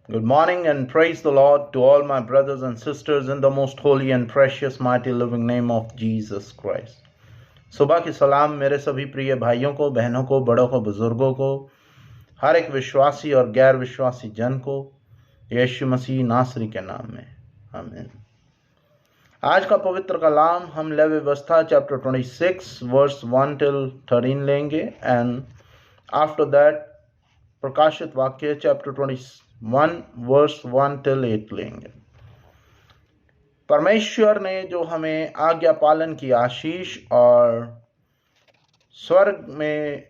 Good morning and praise the Lord to all my brothers and sisters in the most holy and precious mighty living name of Jesus Christ. सुबह की सलाम मेरे सभी प्रिय भाइयों को, बहनों को, बड़ों को, बुजुर्गों को, हर एक विश्वासी और गैर विश्वासी जन को यीशु मसीह नासरी के नाम में आमीन। आज का पवित्र कलाम हम लेवी व्यवस्था चैप्टर 26 वर्स 1 till 13 लेंगे एंड आफ्टर दैट प्रकाशित वाक्य चैप्टर 21 वर्स 1 till 8 लेंगे। परमेश्वर ने जो हमें आज्ञा पालन की आशीष और स्वर्ग में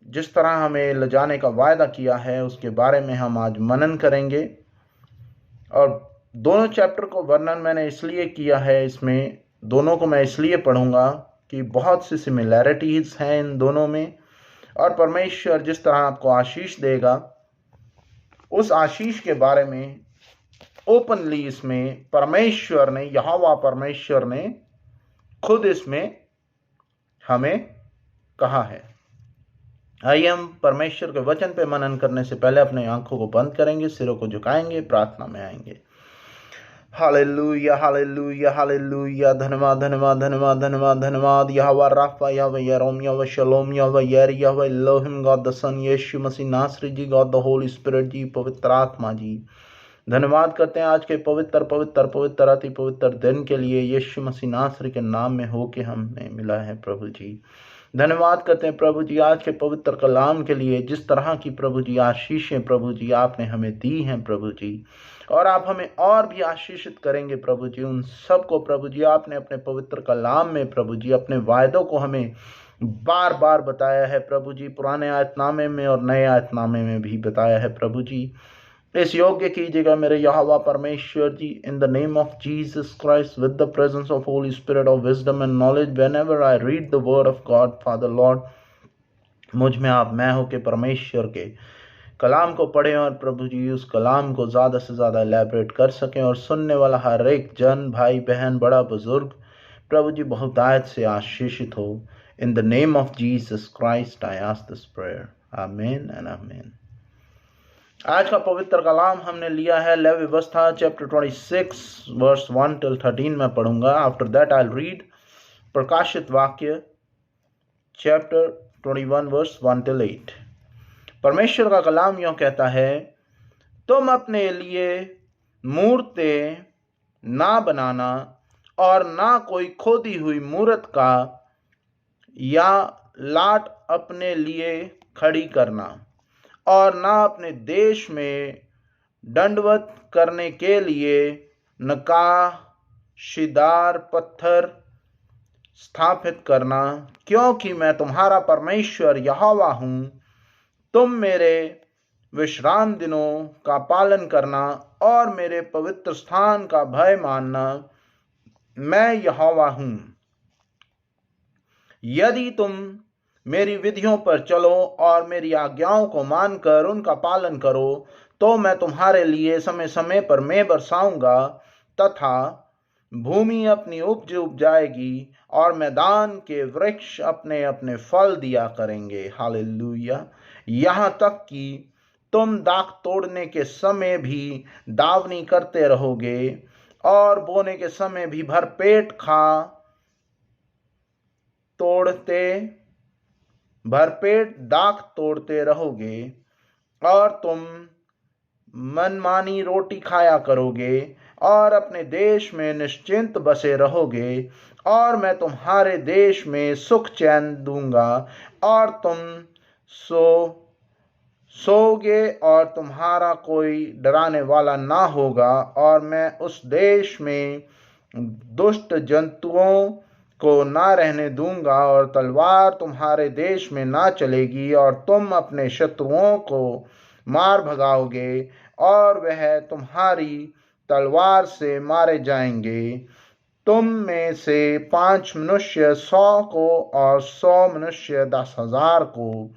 जिस तरह हमें ले जाने का वायदा किया है उसके बारे में हम आज मनन करेंगे। और दोनों चैप्टर को वर्णन मैंने इसलिए किया है, इसमें दोनों को मैं इसलिए पढ़ूंगा कि बहुत सी सिमिलैरिटीज हैं इन दोनों में, और परमेश्वर जिस तरह आपको आशीष देगा उस आशीष के बारे में ओपनली इसमें परमेश्वर ने, यहोवा परमेश्वर ने खुद इसमें हमें कहा है। आइए हम परमेश्वर के वचन पे मनन करने से पहले अपने आंखों को बंद करेंगे, सिरों को झुकाएंगे, प्रार्थना में आएंगे। Hallelujah hallelujah hallelujah. धन्यवाद धन्यवाद धन्यवाद धन्यवाद धन्यवाद। यहोवा राफा, यहोवा यरोम, यहोवा शलोम, यहोवा यर, यहोवा एलोहिम, गॉड द सन, यीशु मसीह नासरी जी, गॉड द होली स्पिरिट जी, पवित्र आत्मा जी, धन्यवाद करते हैं आज के पवित्र पवित्र पवित्र अति पवित्र दिन के लिए। यीशु मसीह नासरी के नाम में होके हमें मिला है प्रभु जी। धन्यवाद करते हैं प्रभु जी आज के पवित्र कलाम के लिए, जिस तरह की प्रभु जी आशीषें प्रभु जी आपने हमें दी हैं प्रभु जी, और आप हमें और भी आशीषित करेंगे प्रभु जी। उन सब को प्रभु जी आपने अपने पवित्र कलाम में प्रभु जी अपने वायदों को हमें बार बार बताया है प्रभु जी, पुराने आयतनामे में और नए आयतनामे में भी बताया है प्रभु जी। इस योग्य कीजिएगा मेरे यहोवा परमेश्वर जी, in the name of Jesus Christ, with the presence of Holy Spirit of wisdom and knowledge, whenever I read the word of God Father Lord, मुझ में आप मैं हो के परमेश्वर के कलाम को पढ़ें और प्रभु जी उस कलाम को ज़्यादा से ज़्यादा एलैबोरेट कर सकें, और सुनने वाला हर एक जन, भाई बहन, बड़ा बुजुर्ग प्रभु जी बहुतायत से आशीषित हो। इन the name of Jesus Christ I ask this prayer, आमीन एंड आमीन। आज का पवित्र कलाम हमने लिया है लेवी व्यवस्था चैप्टर 26 वर्स 1 till 13 में पढ़ूंगा। After that I will read प्रकाशित वाक्य चैप्टर 21 वर्स 1 till 8। परमेश्वर का कलाम यूं कहता है, तुम अपने लिए मूर्तें ना बनाना और ना कोई खोदी हुई मूर्त का या लाट अपने लिए खड़ी करना, और ना अपने देश में दंडवत करने के लिए नक्काशीदार पत्थर स्थापित करना, क्योंकि मैं तुम्हारा परमेश्वर यहोवा हूँ। तुम मेरे विश्राम दिनों का पालन करना और मेरे पवित्र स्थान का भय मानना, मैं यहोवा हूँ। यदि तुम मेरी विधियों पर चलो और मेरी आज्ञाओं को मानकर उनका पालन करो, तो मैं तुम्हारे लिए समय समय पर मैं बरसाऊंगा तथा भूमि अपनी उपज उपजाएगी और मैदान के वृक्ष अपने अपने फल दिया करेंगे। हालेलुया। यहाँ तक कि तुम दाख तोड़ने के समय भी दावनी करते रहोगे और बोने के समय भी भरपेट भरपेट दाख तोड़ते रहोगे, और तुम मनमानी रोटी खाया करोगे और अपने देश में निश्चिंत बसे रहोगे, और मैं तुम्हारे देश में सुख चैन दूंगा, और तुम सोओगे और तुम्हारा कोई डराने वाला ना होगा, और मैं उस देश में दुष्ट जंतुओं को ना रहने दूंगा, और तलवार तुम्हारे देश में ना चलेगी, और तुम अपने शत्रुओं को मार भगाओगे और वह तुम्हारी तलवार से मारे जाएंगे। तुम में से 5 मनुष्य 100 को और 100 मनुष्य 10,000 को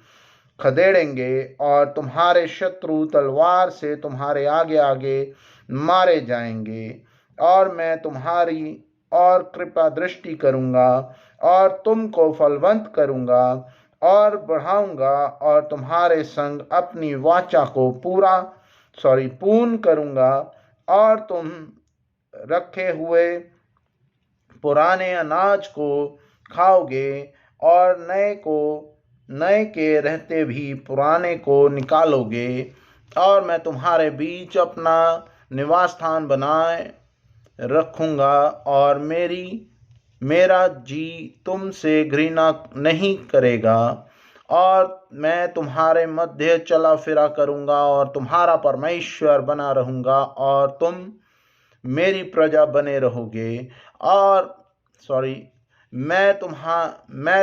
खदेड़ेंगे, और तुम्हारे शत्रु तलवार से तुम्हारे आगे आगे मारे जाएंगे, और मैं तुम्हारी और कृपा दृष्टि करूंगा और तुमको फलवंत करूंगा और बढ़ाऊंगा, और तुम्हारे संग अपनी वाचा को पूरा पूर्ण करूंगा, और तुम रखे हुए पुराने अनाज को खाओगे, और नए के रहते भी पुराने को निकालोगे, और मैं तुम्हारे बीच अपना निवास स्थान बनाए रखूंगा, और मेरा जी तुमसे घृणा नहीं करेगा, और मैं तुम्हारे मध्य चला फिरा करूंगा और तुम्हारा परमेश्वर बना रहूंगा, और तुम मेरी प्रजा बने रहोगे। और मैं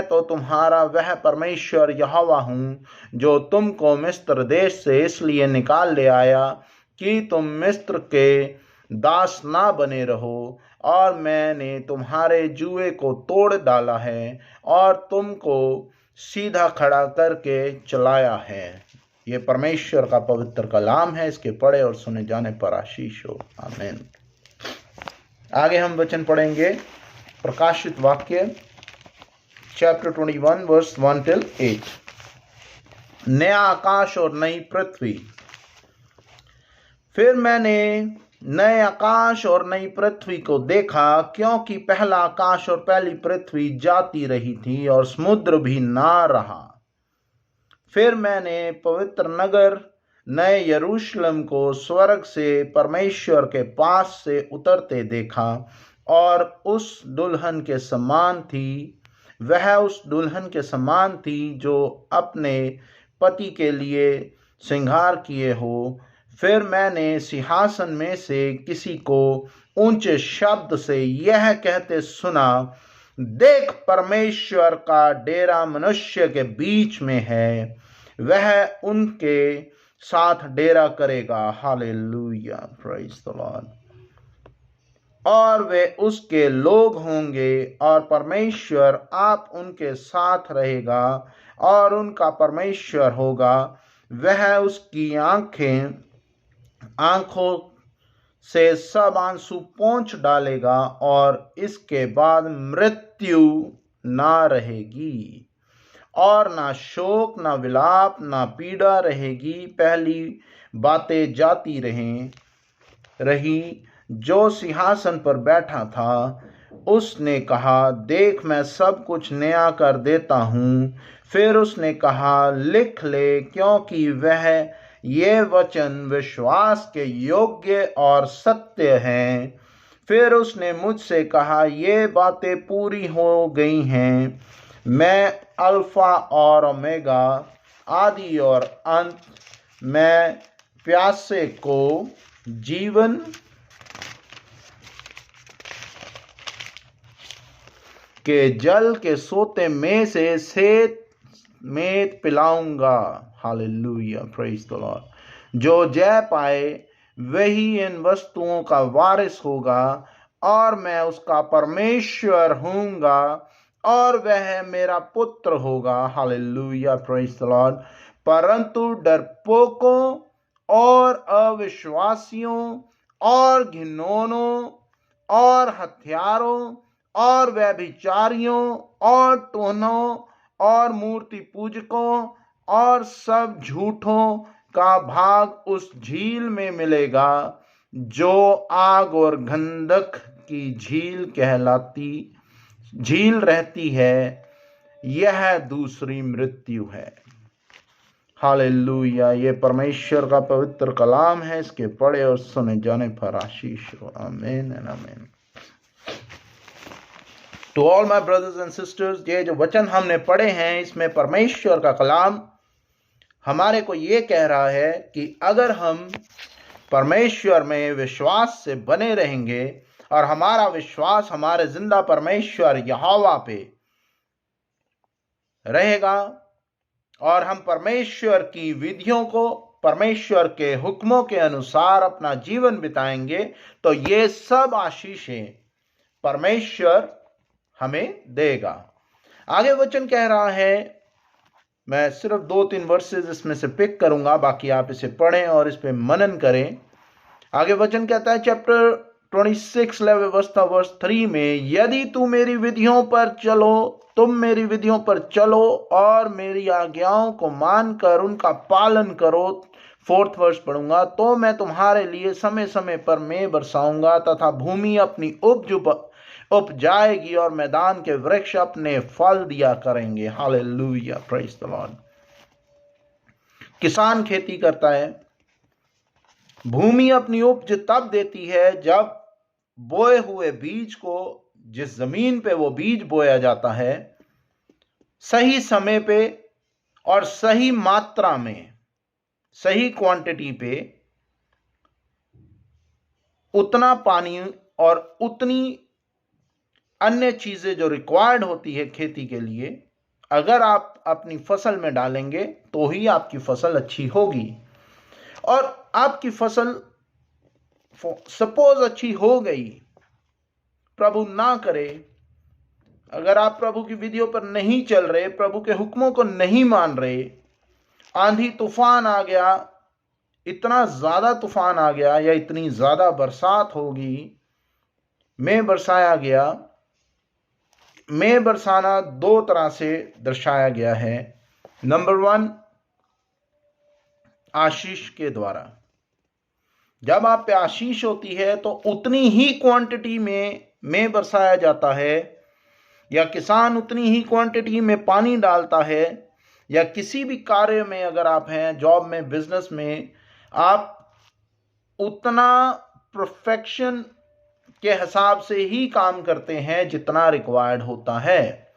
तो तुम्हारा वह परमेश्वर यहोवा हूँ, जो तुमको मिस्र देश से इसलिए निकाल ले आया कि तुम मिस्र के दास ना बने रहो, और मैंने तुम्हारे जुए को तोड़ डाला है और तुमको सीधा खड़ा करके चलाया है। ये परमेश्वर का पवित्र कलाम है। इसके पढ़े और सुने जाने पर आशीष हो। आमीन। आगे हम वचन पढ़ेंगे, प्रकाशित वाक्य चैप्टर 21 वर्स 1 till 8। नया आकाश और नई पृथ्वी। फिर मैंने नए आकाश और नई पृथ्वी को देखा, क्योंकि पहला आकाश और पहली पृथ्वी जाती रही थी और समुद्र भी ना रहा। फिर मैंने पवित्र नगर नए यरूशलेम को स्वर्ग से परमेश्वर के पास से उतरते देखा, और उस दुल्हन के समान थी। वह उस दुल्हन के समान थी जो अपने पति के लिए श्रृंगार किए हो। फिर मैंने सिंहासन में से किसी को ऊंचे शब्द से यह कहते सुना, देख, परमेश्वर का डेरा मनुष्य के बीच में है, वह उनके साथ डेरा करेगा। Hallelujah, praise the Lord. और वे उसके लोग होंगे, और परमेश्वर आप उनके साथ रहेगा और उनका परमेश्वर होगा। वह उसकी आंखों से सब आंसू पोंछ डालेगा, और इसके बाद मृत्यु ना रहेगी, और ना शोक, ना विलाप, ना पीड़ा रहेगी। पहली बातें जाती रही। जो सिंहासन पर बैठा था उसने कहा, देख, मैं सब कुछ नया कर देता हूँ। फिर उसने कहा, लिख ले, क्योंकि ये वचन विश्वास के योग्य और सत्य हैं। फिर उसने मुझसे कहा, ये बातें पूरी हो गई हैं। मैं अल्फा और ओमेगा, आदि और अंत। मैं प्यासे को जीवन के जल के सोते में से समेत पिलाऊंगा। Hallelujah, praise the Lord. जो जय पाए वही इन वस्तुओं का वारिस होगा, और मैं उसका परमेश्वर होऊंगा, और वह मेरा पुत्र होगा। Hallelujah, praise the Lord. परंतु डरपोकों और अविश्वासियों और घिनौनों और हत्यारों और व्यभिचारियों और टोनों और मूर्ति पूजकों और सब झूठों का भाग उस झील में मिलेगा, जो आग और गंधक की झील रहती है। यह दूसरी मृत्यु है। हालेलुया। ये परमेश्वर का पवित्र कलाम है। इसके पढ़े और सुने जाने पर आशीष हो। Amen and amen. To all my brothers and sisters, ये जो वचन हमने पढ़े हैं, इसमें परमेश्वर का कलाम हमारे को ये कह रहा है कि अगर हम परमेश्वर में विश्वास से बने रहेंगे, और हमारा विश्वास हमारे जिंदा परमेश्वर यहोवा पे रहेगा, और हम परमेश्वर की विधियों को, परमेश्वर के हुक्मों के अनुसार अपना जीवन बिताएंगे, तो ये सब आशीषें परमेश्वर हमें देगा। आगे वचन कह रहा है, मैं सिर्फ 2-3 वर्सेस इसमें से पिक करूंगा, बाकी आप इसे पढ़ें और इस पे मनन करें। आगे वचन कहता है, चैप्टर 26 वर्स 3 में, यदि तुम मेरी विधियों पर चलो और मेरी आज्ञाओं को मानकर उनका पालन करो, 4th वर्ष पढ़ूंगा, तो मैं तुम्हारे लिए समय समय पर मैं बरसाऊंगा तथा भूमि अपनी उपजाएगी और मैदान के वृक्ष अपने फल दिया करेंगे। Hallelujah, praise the Lord. किसान खेती करता है, भूमि अपनी उपज तब देती है जब बोए हुए बीज को, जिस जमीन पे वो बीज बोया जाता है, सही समय पे और सही मात्रा में, सही क्वांटिटी पे उतना पानी और उतनी अन्य चीजें जो रिक्वायर्ड होती है खेती के लिए, अगर आप अपनी फसल में डालेंगे तो ही आपकी फसल अच्छी होगी। और आपकी फसल सपोज अच्छी हो गई, प्रभु ना करे, अगर आप प्रभु की विधियों पर नहीं चल रहे, प्रभु के हुक्मों को नहीं मान रहे, आंधी तूफान आ गया, इतना ज्यादा तूफान आ गया या इतनी ज्यादा बरसात होगी, मैं बरसाया गया। मैं बरसाना दो तरह से दर्शाया गया है। नंबर 1, आशीष के द्वारा। जब आप पे आशीष होती है तो उतनी ही क्वांटिटी में बरसाया जाता है, या किसान उतनी ही क्वांटिटी में पानी डालता है, या किसी भी कार्य में अगर आप हैं, जॉब में, बिजनेस में, आप उतना परफेक्शन के हिसाब से ही काम करते हैं जितना रिक्वायर्ड होता है।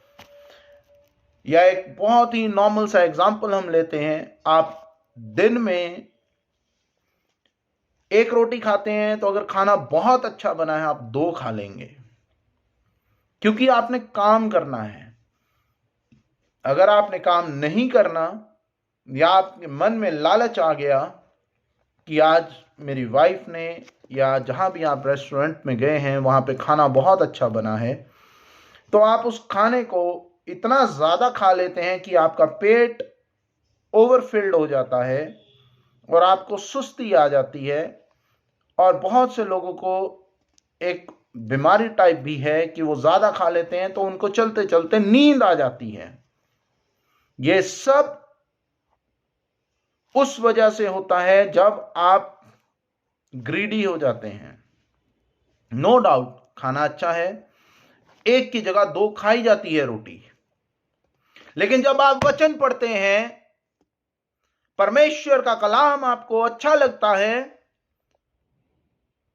या एक बहुत ही नॉर्मल सा एग्जांपल हम लेते हैं, आप दिन में 1 रोटी खाते हैं, तो अगर खाना बहुत अच्छा बना है आप 2 खा लेंगे, क्योंकि आपने काम करना है। अगर आपने काम नहीं करना, या आपके मन में लालच आ गया कि आज मेरी वाइफ ने, या जहां भी आप रेस्टोरेंट में गए हैं वहां पे खाना बहुत अच्छा बना है, तो आप उस खाने को इतना ज्यादा खा लेते हैं कि आपका पेट ओवरफिल्ड हो जाता है और आपको सुस्ती आ जाती है। और बहुत से लोगों को एक बीमारी टाइप भी है कि वो ज्यादा खा लेते हैं तो उनको चलते चलते नींद आ जाती है। ये सब उस वजह से होता है जब आप ग्रीडी हो जाते हैं। नो डाउट खाना अच्छा है, 1 की जगह 2 खाई जाती है रोटी, लेकिन जब आप वचन पढ़ते हैं, परमेश्वर का कलाम आपको अच्छा लगता है,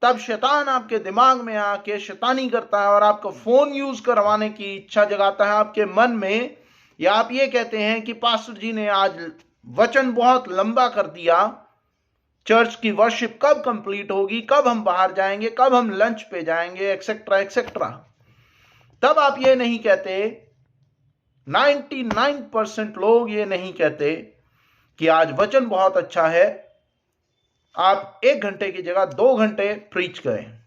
तब शैतान आपके दिमाग में आके शैतानी करता है और आपको फोन यूज करवाने की इच्छा जगाता है आपके मन में। या आप ये कहते हैं कि पास्टर जी ने आज वचन बहुत लंबा कर दिया, चर्च की वर्शिप कब कंप्लीट होगी, कब हम बाहर जाएंगे, कब हम लंच पे जाएंगे, एक्सेट्रा एक्सेट्रा। तब आप ये नहीं कहते, 99% लोग ये नहीं कहते कि आज वचन बहुत अच्छा है, आप 1 घंटे की जगह 2 घंटे प्रीच करें।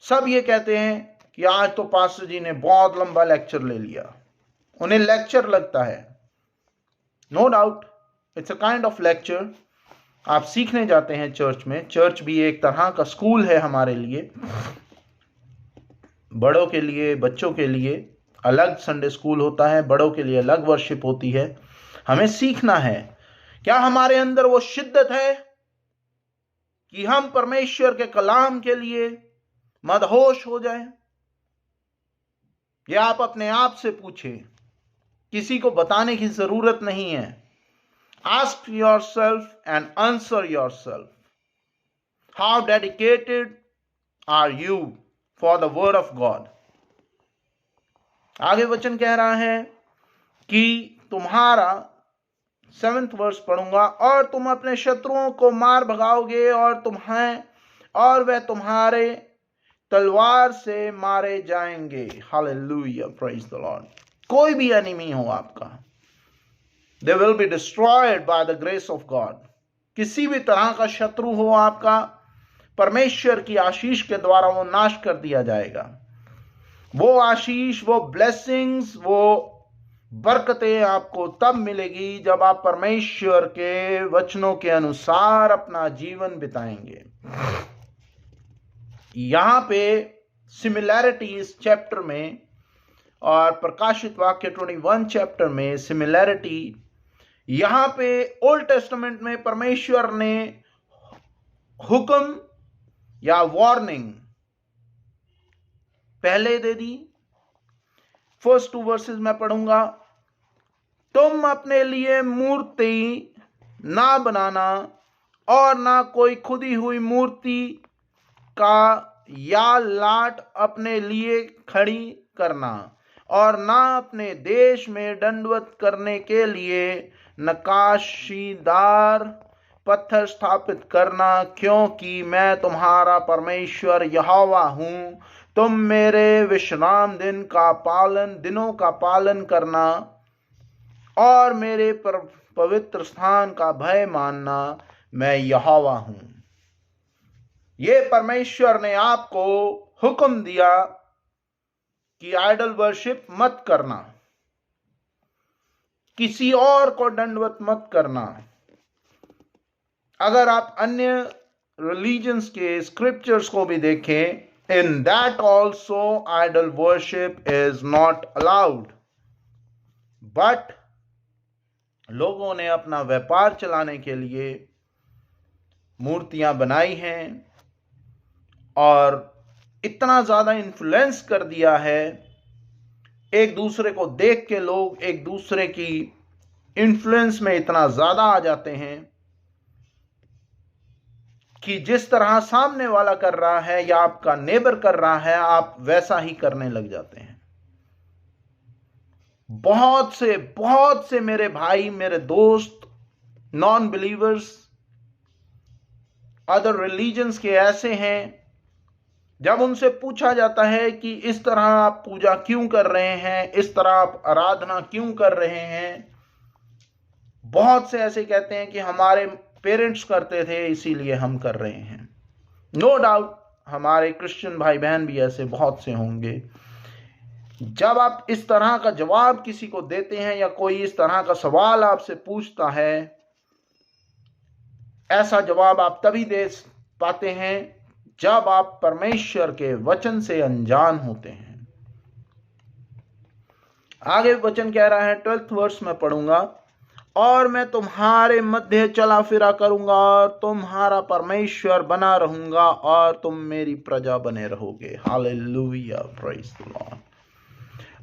सब ये कहते हैं कि आज तो पास्टर जी ने बहुत लंबा लेक्चर ले लिया। उन्हें लेक्चर लगता है, no doubt it's a kind of lecture. आप सीखने जाते हैं चर्च में, चर्च भी एक तरह का स्कूल है हमारे लिए। बड़ों के लिए, बच्चों के लिए अलग संडे स्कूल होता है, बड़ों के लिए अलग वर्शिप होती है। हमें सीखना है। क्या हमारे अंदर वो शिद्दत है कि हम परमेश्वर के कलाम के लिए मदहोश हो जाएं? या आप अपने आप से पूछें, किसी को बताने की जरूरत नहीं है। Ask yourself and answer yourself, how dedicated are you for the word of God. आगे वचन कह रहा है कि तुम्हारा 7th वर्स पढ़ूंगा, और तुम अपने शत्रुओं को मार भगाओगे और वह तुम्हारे तलवार से मारे जाएंगे। Hallelujah, praise the Lord. कोई भी एनिमी हो आपका, they will be destroyed by the grace of God. किसी भी तरह का शत्रु हो आपका, परमेश्वर की आशीष के द्वारा वो नाश कर दिया जाएगा। वो आशीष, वो ब्लेसिंग्स, वो बरकतें आपको तब मिलेगी जब आप परमेश्वर के वचनों के अनुसार अपना जीवन बिताएंगे। यहां पे सिमिलैरिटी इस चैप्टर में और प्रकाशित वाक्य 21 चैप्टर में सिमिलैरिटी यहां पे ओल्ड टेस्टामेंट में परमेश्वर ने हुक्म या वार्निंग पहले दे दी। फर्स्ट 2 वर्सेस मैं पढ़ूंगा। तुम अपने लिए मूर्ति ना बनाना और ना कोई खुदी हुई मूर्ति का या लाट अपने लिए खड़ी करना, और ना अपने देश में दंडवत करने के लिए नकाशीदार पत्थर स्थापित करना, क्योंकि मैं तुम्हारा परमेश्वर यहोवा हूं। तुम मेरे विश्राम दिनों का पालन करना और मेरे पवित्र स्थान का भय मानना, मैं यहोवा हूं। ये परमेश्वर ने आपको हुक्म दिया कि आइडल वर्शिप मत करना, किसी और को दंडवत मत करना। अगर आप अन्य रिलीजन्स के स्क्रिप्चर्स को भी देखें, in that also idol worship is not allowed, but लोगों ने अपना व्यापार चलाने के लिए मूर्तियां बनाई हैं और इतना ज्यादा इन्फ्लुएंस कर दिया है, एक दूसरे को देख के लोग एक दूसरे की इन्फ्लुएंस में इतना ज्यादा आ जाते हैं कि जिस तरह सामने वाला कर रहा है या आपका नेबर कर रहा है, आप वैसा ही करने लग जाते हैं। बहुत से मेरे भाई, मेरे दोस्त, नॉन बिलीवर्स अदर रिलीजन्स के ऐसे हैं, जब उनसे पूछा जाता है कि इस तरह आप पूजा क्यों कर रहे हैं, इस तरह आप आराधना क्यों कर रहे हैं, बहुत से ऐसे कहते हैं कि हमारे पेरेंट्स करते थे इसीलिए हम कर रहे हैं। नो डाउट हमारे क्रिश्चियन भाई बहन भी ऐसे बहुत से होंगे। जब आप इस तरह का जवाब किसी को देते हैं या कोई इस तरह का सवाल आपसे पूछता है, ऐसा जवाब आप तभी दे पाते हैं जब आप परमेश्वर के वचन से अनजान होते हैं। आगे वचन कह रहा है, 12th वर्स में पढ़ूंगा, और मैं तुम्हारे मध्य चला फिरा करूंगा और तुम्हारा परमेश्वर बना रहूंगा और तुम मेरी प्रजा बने रहोगे। Hallelujah, praise the Lord.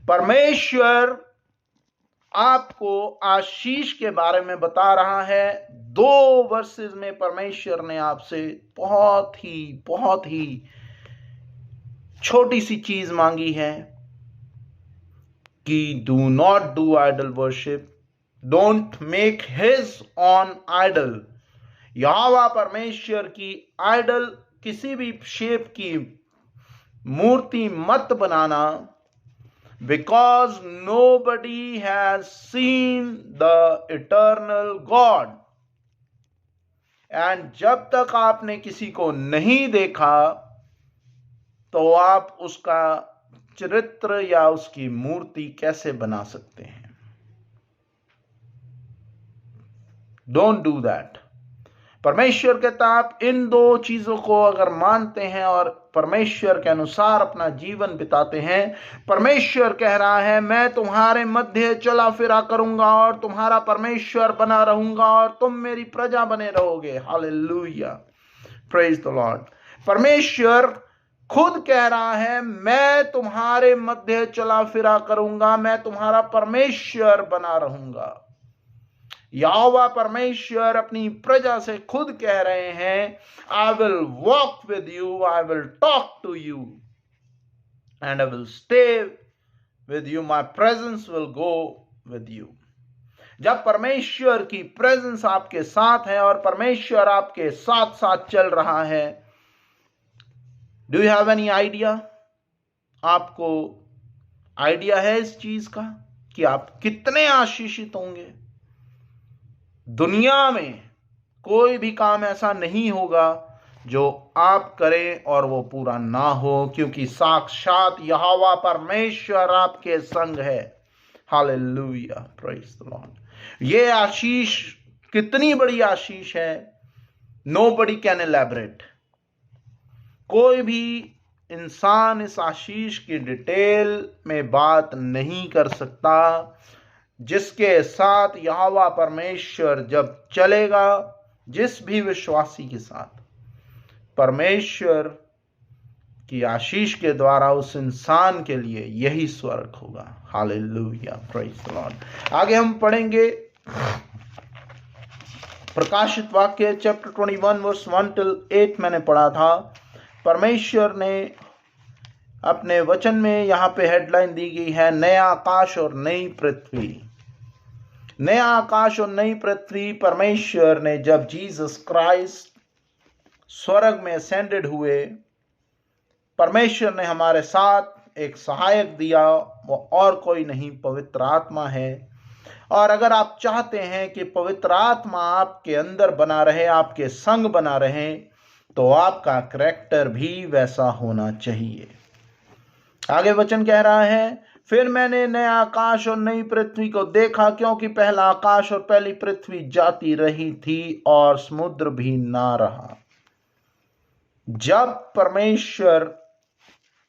परमेश्वर आपको आशीष के बारे में बता रहा है। 2 वर्सेस में परमेश्वर ने आपसे बहुत ही छोटी सी चीज मांगी है कि do not do idol worship, don't make his own idol. यहोवा परमेश्वर की आइडल, किसी भी शेप की मूर्ति मत बनाना, because nobody has seen the eternal God, and जब तक आपने किसी को नहीं देखा तो आप उसका चरित्र या उसकी मूर्ति कैसे बना सकते हैं? Don't do that. परमेश्वर कहता आप इन 2 चीजों को अगर मानते हैं और परमेश्वर के अनुसार अपना जीवन बिताते हैं, परमेश्वर कह रहा है मैं तुम्हारे मध्य चला फिरा करूंगा और तुम्हारा परमेश्वर बना रहूंगा और तुम मेरी प्रजा बने रहोगे। Hallelujah, praise the Lord. परमेश्वर खुद कह रहा है मैं तुम्हारे मध्य चला फिरा करूंगा, मैं तुम्हारा परमेश्वर बना रहूंगा। यहोवा परमेश्वर अपनी प्रजा से खुद कह रहे हैं, I will walk with you, I will talk to you and I will stay with you, my presence will go with you. जब परमेश्वर की प्रेजेंस आपके साथ है और परमेश्वर आपके साथ साथ चल रहा है, do you have any idea? आपको आइडिया है इस चीज का कि आप कितने आशीषित होंगे? दुनिया में कोई भी काम ऐसा नहीं होगा जो आप करें और वो पूरा ना हो, क्योंकि साक्षात यहोवा परमेश्वर आपके संग है। Hallelujah, praise the Lord. ये आशीष कितनी बड़ी आशीष है, नोबडी कैन एलैबोरेट। कोई भी इंसान इस आशीष की डिटेल में बात नहीं कर सकता। जिसके साथ यहोवा परमेश्वर जब चलेगा, जिस भी विश्वासी के साथ, परमेश्वर की आशीष के द्वारा उस इंसान के लिए यही स्वर्ग होगा। Hallelujah, praise the Lord. आगे हम पढ़ेंगे प्रकाशित वाक्य चैप्टर 21 वर्स 1 till 8 मैंने पढ़ा था। परमेश्वर ने अपने वचन में यहाँ पे हेडलाइन दी गई है, नया आकाश और नई पृथ्वी। नया आकाश और नई पृथ्वी परमेश्वर ने जब जीसस क्राइस्ट स्वर्ग में असेंडेड हुए, परमेश्वर ने हमारे साथ एक सहायक दिया, वो और कोई नहीं, पवित्र आत्मा है। और अगर आप चाहते हैं कि पवित्र आत्मा आपके अंदर बना रहे, आपके संग बना रहे, तो आपका करैक्टर भी वैसा होना चाहिए। आगे वचन कह रहा है, फिर मैंने नया आकाश और नई पृथ्वी को देखा, क्योंकि पहला आकाश और पहली पृथ्वी जाती रही थी और समुद्र भी ना रहा। जब परमेश्वर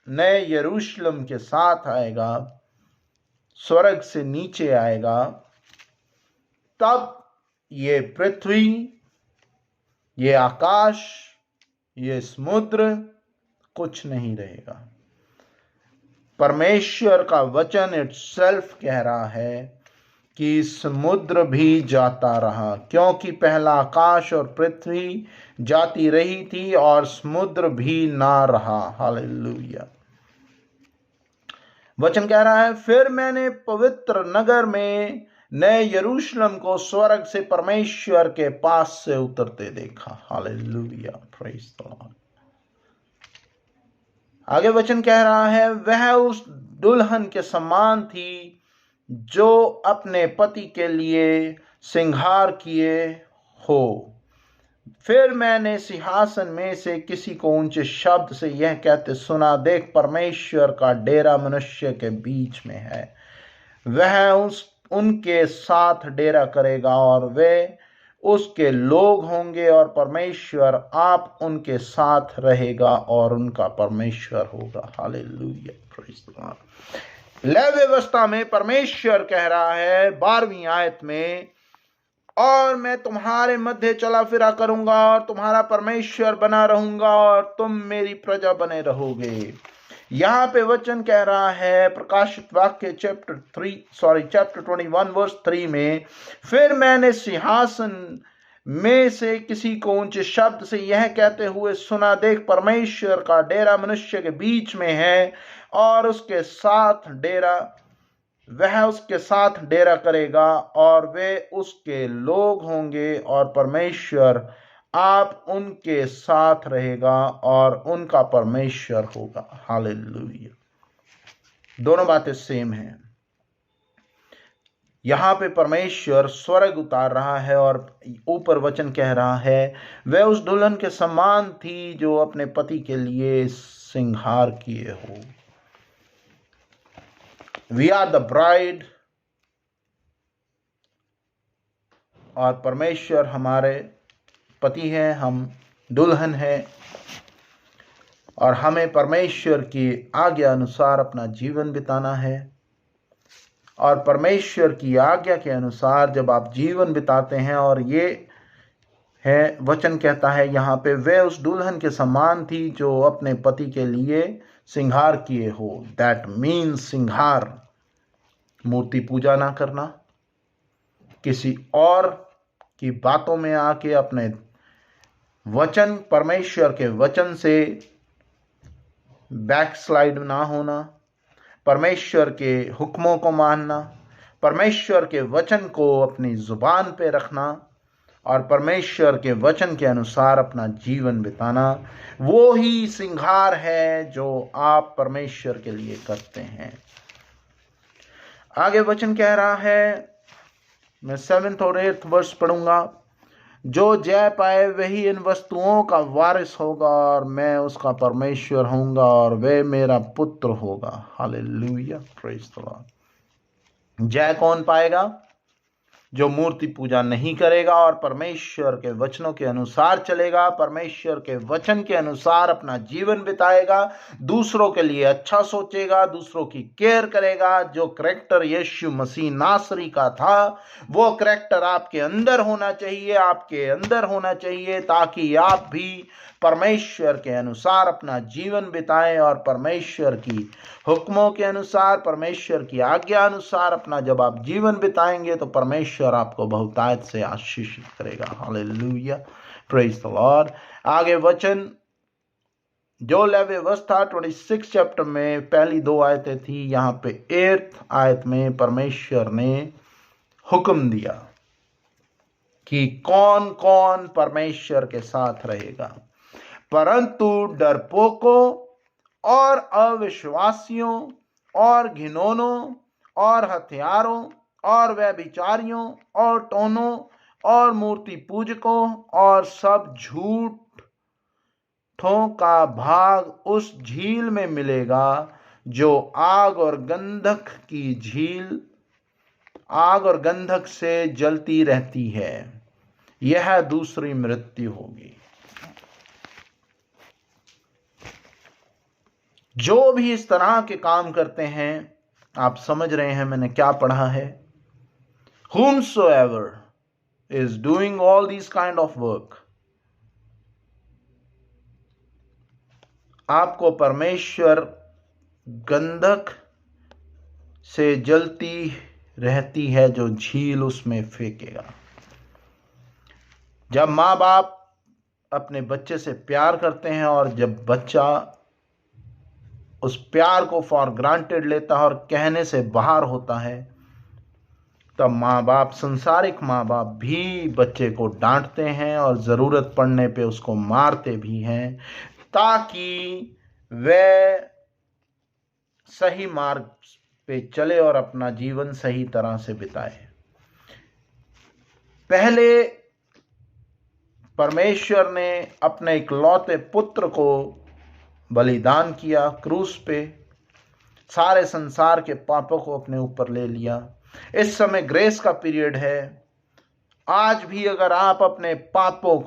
नए यरूशलेम के साथ आएगा, स्वर्ग से नीचे आएगा, तब ये पृथ्वी, ये आकाश, ये समुद्र कुछ नहीं रहेगा। परमेश्वर का वचन इटसेल्फ कह रहा है कि समुद्र भी जाता रहा, क्योंकि पहला आकाश और पृथ्वी जाती रही थी और समुद्र भी ना रहा। हालेलुया। वचन कह रहा है, फिर मैंने पवित्र नगर में नए यरूशलेम को स्वर्ग से परमेश्वर के पास से उतरते देखा। Hallelujah, praise the Lord. आगे वचन कह रहा है, वह उस दुल्हन के समान थी जो अपने पति के लिए श्रृंगार किए हो। फिर मैंने सिंहासन में से किसी को ऊंचे शब्द से यह कहते सुना, देख, परमेश्वर का डेरा मनुष्य के बीच में है। वह उनके साथ डेरा करेगा और वे उसके लोग होंगे, और परमेश्वर आप उनके साथ रहेगा और उनका परमेश्वर होगा। Hallelujah, praise the Lord. लय व्यवस्था में परमेश्वर कह रहा है 12वीं आयत में, और मैं तुम्हारे मध्य चला फिरा करूंगा और तुम्हारा परमेश्वर बना रहूंगा और तुम मेरी प्रजा बने रहोगे। यहाँ पे वचन कह रहा है प्रकाशित वाक्य चैप्टर 21 वर्स 3 में, फिर मैंने सिंहासन में से किसी को ऊंचे शब्द से यह कहते हुए सुना, देख, परमेश्वर का डेरा मनुष्य के बीच में है और वह उसके साथ डेरा करेगा और वे उसके लोग होंगे, और परमेश्वर आप उनके साथ रहेगा और उनका परमेश्वर होगा। हालेलुया। दोनों बातें सेम हैं। यहां पे परमेश्वर स्वर्ग उतार रहा है और ऊपर वचन कह रहा है, वह उस दुल्हन के समान थी जो अपने पति के लिए श्रृंगार किए हो। वी आर द ब्राइड, और परमेश्वर हमारे पति हैं, हम दुल्हन हैं, और हमें परमेश्वर की आज्ञा अनुसार अपना जीवन बिताना है। और परमेश्वर की आज्ञा के अनुसार जब आप जीवन बिताते हैं, और ये है वचन कहता है यहाँ पे, वे उस दुल्हन के समान थी जो अपने पति के लिए श्रृंगार किए हो। दैट मीन्स श्रृंगार, मूर्ति पूजा ना करना, किसी और की बातों में आके अपने वचन, परमेश्वर के वचन से बैकस्लाइड ना होना, परमेश्वर के हुक्मों को मानना, परमेश्वर के वचन को अपनी जुबान पे रखना और परमेश्वर के वचन के अनुसार अपना जीवन बिताना, वो ही श्रृंगार है जो आप परमेश्वर के लिए करते हैं। आगे वचन कह रहा है, मैं 7th और 8th वर्ष पढ़ूंगा, जो जय पाए वही इन वस्तुओं का वारिस होगा और मैं उसका परमेश्वर होऊंगा और वह मेरा पुत्र होगा। Hallelujah, praise the Lord. जय कौन पाएगा? जो मूर्ति पूजा नहीं करेगा और परमेश्वर के वचनों के अनुसार चलेगा, परमेश्वर के वचन के अनुसार अपना जीवन बिताएगा, दूसरों के लिए अच्छा सोचेगा, दूसरों की केयर करेगा, जो करैक्टर यीशु मसीह नासरी का था वो करैक्टर आपके अंदर होना चाहिए, आपके अंदर होना चाहिए, ताकि आप भी परमेश्वर के अनुसार अपना जीवन बिताएं और परमेश्वर की हुक्मों के अनुसार, परमेश्वर की आज्ञा अनुसार अपना जब आप जीवन बिताएंगे तो परमेश्वर आपको बहुतायत से आशीषित करेगा। Hallelujah, praise the Lord. आगे वचन जो लेवी व्यवस्था 26 चैप्टर में पहली 2 आयतें थी, यहाँ पे 8th आयत में परमेश्वर ने हुक्म दिया कि कौन कौन परमेश्वर के साथ रहेगा, परंतु डरपोकों और अविश्वासियों और घिनौनों और हत्यारों और व्यभिचारियों और टोनों और मूर्ति पूजकों और सब झूठों का भाग उस झील में मिलेगा जो आग और गंधक से जलती रहती है। यह दूसरी मृत्यु होगी। जो भी इस तरह के काम करते हैं, आप समझ रहे हैं मैंने क्या पढ़ा है? Whomsoever is doing all these kind of work, आपको परमेश्वर गंधक से जलती रहती है जो झील उसमें फेंकेगा। जब माँ बाप अपने बच्चे से प्यार करते हैं और जब बच्चा उस प्यार को फॉर ग्रांटेड लेता है और कहने से बाहर होता है, तब माँ बाप, संसारिक माँ बाप भी बच्चे को डांटते हैं और ज़रूरत पड़ने पे उसको मारते भी हैं, ताकि वह सही मार्ग पे चले और अपना जीवन सही तरह से बिताए। पहले परमेश्वर ने अपने इकलौते पुत्र को बलिदान किया क्रूस पे, सारे संसार के पापों को अपने ऊपर ले लिया। इस समय ग्रेस का पीरियड है। आज भी अगर आप अपने पापों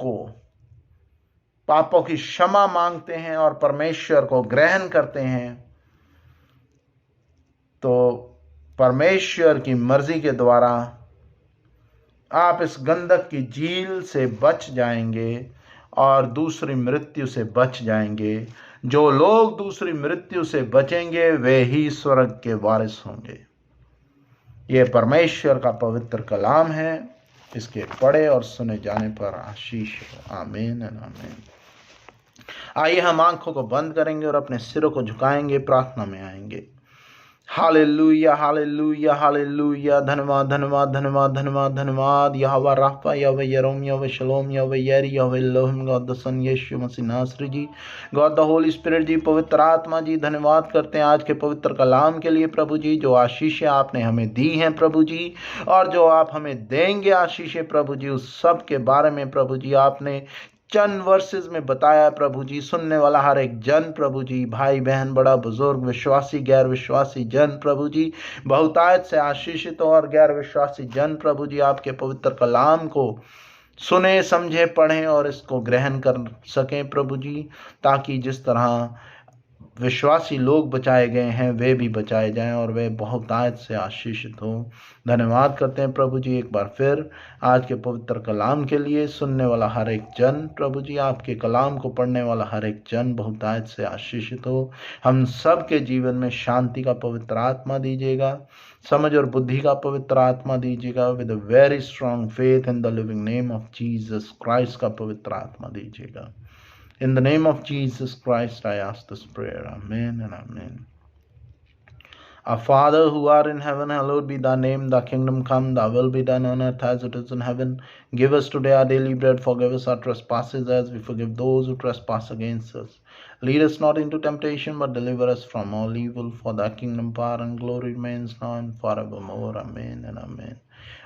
की क्षमा मांगते हैं और परमेश्वर को ग्रहण करते हैं, तो परमेश्वर की मर्जी के द्वारा आप इस गंधक की झील से बच जाएंगे और दूसरी मृत्यु से बच जाएंगे। जो लोग दूसरी मृत्यु से बचेंगे वे ही स्वर्ग के वारिस होंगे। यह परमेश्वर का पवित्र कलाम है। इसके पढ़े और सुने जाने पर आशीष हो। आमीन एंड आमीन। आइए हम आंखों को बंद करेंगे और अपने सिरों को झुकाएंगे, प्रार्थना में आएंगे। Hallelujah, hallelujah, hallelujah. धन्यवाद, धन्यवाद, धन्यवाद, धन्यवाद, धन्यवाद। यहोवा राफा, यहोवा यरोम, यहोवा शलोम, यहोवा यरी, यहोवा एलोहिम, गॉड द सन यीशु मसीह नासरी जी, गॉड द होली स्पिरिट जी, पवित्र आत्मा जी, धन्यवाद करते हैं आज के पवित्र कलाम के लिए प्रभु जी। जो आशीषें आपने हमें दी हैं प्रभु जी, और जो आप हमें देंगे आशीषें प्रभु जी, उस सब के बारे में प्रभु जी आपने चंद वर्सेस में बताया प्रभु जी। सुनने वाला हर एक जन प्रभु जी, भाई बहन, बड़ा बुजुर्ग, विश्वासी गैर विश्वासी जन प्रभु जी, बहुतायत से आशीषित और गैर विश्वासी जन प्रभु जी आपके पवित्र कलाम को सुने, समझे, पढ़ें और इसको ग्रहण कर सकें प्रभु जी, ताकि जिस तरह विश्वासी लोग बचाए गए हैं वे भी बचाए जाएं और वे बहुतायत से आशीषित हों। धन्यवाद करते हैं प्रभु जी एक बार फिर आज के पवित्र कलाम के लिए। सुनने वाला हर एक जन प्रभु जी, आपके कलाम को पढ़ने वाला हर एक जन बहुतायत से आशीषित हो। हम सब के जीवन में शांति का पवित्र आत्मा दीजिएगा, समझ और बुद्धि का पवित्र आत्मा दीजिएगा, with a very strong faith in the living name of Jesus Christ का पवित्र आत्मा दीजिएगा। In the name of Jesus Christ, I ask this prayer. Amen and amen. Our Father who art in heaven, hallowed be thy name. Thy kingdom come, thy will be done on earth as it is in heaven. Give us today our daily bread. Forgive us our trespasses as we forgive those who trespass against us. Lead us not into temptation, but deliver us from all evil. For thy kingdom, power, and glory remains now and forevermore. Amen and amen.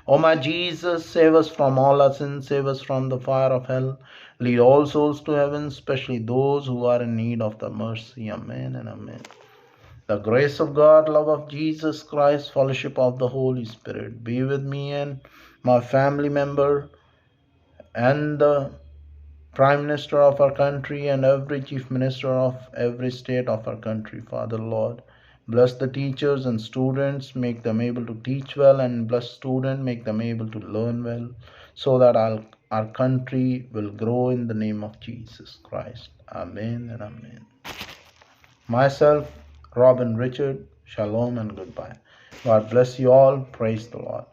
O my Jesus, save us from all our sins. Save us from the fire of hell. Lead all souls to heaven, especially those who are in need of the mercy. Amen and amen. The grace of God, love of Jesus Christ, fellowship of the Holy Spirit be with me and my family member, and the Prime Minister of our country and every Chief Minister of every state of our country. Father Lord, bless the teachers and students, make them able to teach well, and bless students, make them able to learn well, so that our country will grow in the name of Jesus Christ. Amen and amen. Myself, Robin Richard, shalom and goodbye. God bless you all. Praise the Lord.